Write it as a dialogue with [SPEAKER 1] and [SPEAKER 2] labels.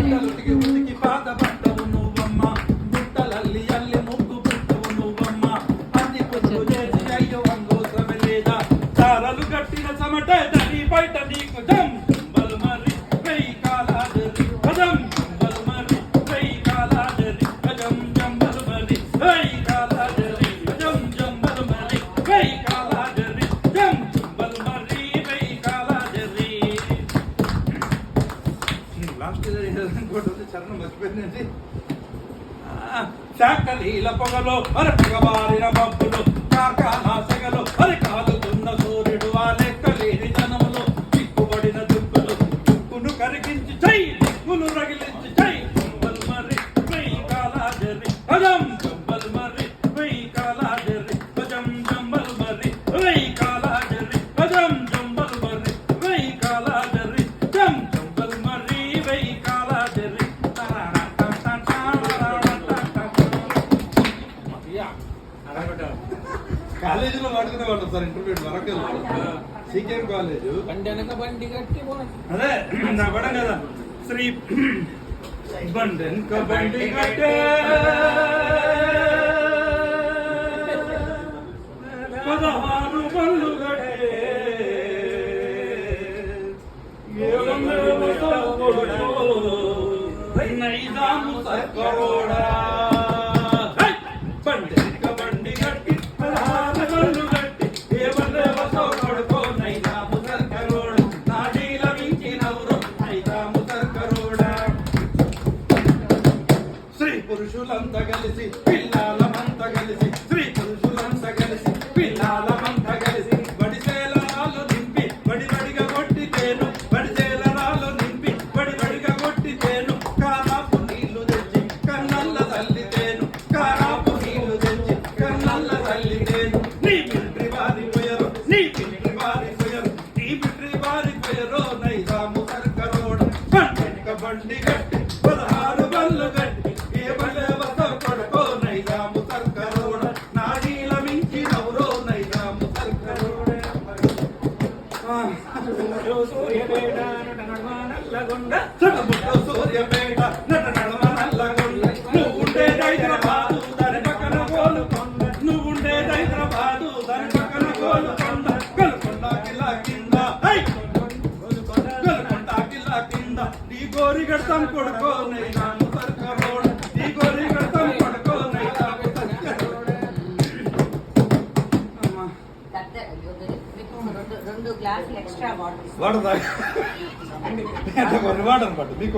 [SPEAKER 1] బట్టలుటికి ఉతికి పాత బట్టలు నువ్వమ్మ బుట్టలల్లి అల్లి ముగ్గు పుట్టవు నువ్వమ్మ అన్ని పొద్దు చేసి అయ్యో అంగోసమే లేదా చారలు కట్టిన సమటే తని బయట నీకు జం జంబలు మరి వెయ్యి కాలాదరి జం జంబలు మరి వెయ్యి కాలాదరి జం జంబలు మరి వెయ్యి కాలాదరి జం జంబలు మరి వెయ్యి కాలాదరి జం జంబలు మరి వెయ్యి కాలాదరి. లాస్ట్ ఇంకోటి చరణం మర్చిపోయిందండి. శాఖలీల పొగలో అరే పొగబారిన మబ్బులు కార్ఖానా సెగలు అరే కాలుతున్న సూర్యుడు ఆ లెక్కలేని జనములు చిక్కుబడిన దుక్కులు దుక్కును కరిగించి చై దిక్కులు రగిలించి చై జంబల్ మరి వెయ్యి కాలాజరి అజం జంబల్ మరి వెయ్యి కాలాజరి అజం జంబల్ మరి వెయ్యి కాలాజరి అజం జంబల్ మరి వెయ్యి కాలాజరి జం జంబల్ మరి వెయ్యి కాలాజరి. కాలేజీలో వాడుకునే వాళ్ళు సార్ ఇంటర్మీడియట్ వరకు సీకేఎం కాలేజ్ బండి కట్టి అదే నా పడం కదా శ్రీ బండెనక బండి కట్టే పదహారు బండ్లు కట్టే నైజాము సర్కరోడా బండెనక బండి కట్టి పదహారు బండ్లు కట్టి దేవదేవతో కొడుకో నైజాము సర్కరోడ నాడీల మించి నవ్వురు నైజాము సర్కరోడా. స్త్రీ పురుషులంతా కలిసి పిల్లలమంతా కలిసి స్త్రీ పురుషులంతా కలిసి పిల్లలమంతా కలిసి బడిసేలరాలు నింపి బడిబడిగా కొట్టితేను బడిసేలరాలు నింపి బడిబడిగా కొట్టితేను కారాపు నీళ్లు తెచ్చి కన్నల్ల తల్లితేను కారాపు నీళ్లు తెచ్చి కన్నల్ల తల్లితేను నీ మిలిటరీ వారిపోయారు నీ మిలిటరీ వారిపోయారు నీ మిలిటరీ వారిపోయారు నైజాము సర్కరోడ బండెనక బండి కట్టి పదహారు బండ్లు కట్టి ఏ బలేవతో కొడుకో నైజాము సర్కరోడ నాడీల మించి నవ్వురో నైజాము సర్కరోడ. సూర్యపేట నట నడమ నల్లగొండ సూర్యపేట నట నడమ నల్లగొండ నువ్వుండే హైదరాబాదు దాని పక్కన గోలుకొండ నువ్వుండే హైదరాబాదు దాని పక్కన గోలుకొండ గోల్కొండ కిలా కింద గోల్కొండ కిలా కింద నీ గోరి గడతాం కొడుకో నైజాము సర్కరోడ నీ గోరి గడతాం కొడుకో నైజాము సర్కరోడ.
[SPEAKER 2] రెండు గ్లాసులు ఎక్స్ట్రా వాటర్
[SPEAKER 1] వాటర్ తాగి వాటర్ అనమాట మీకు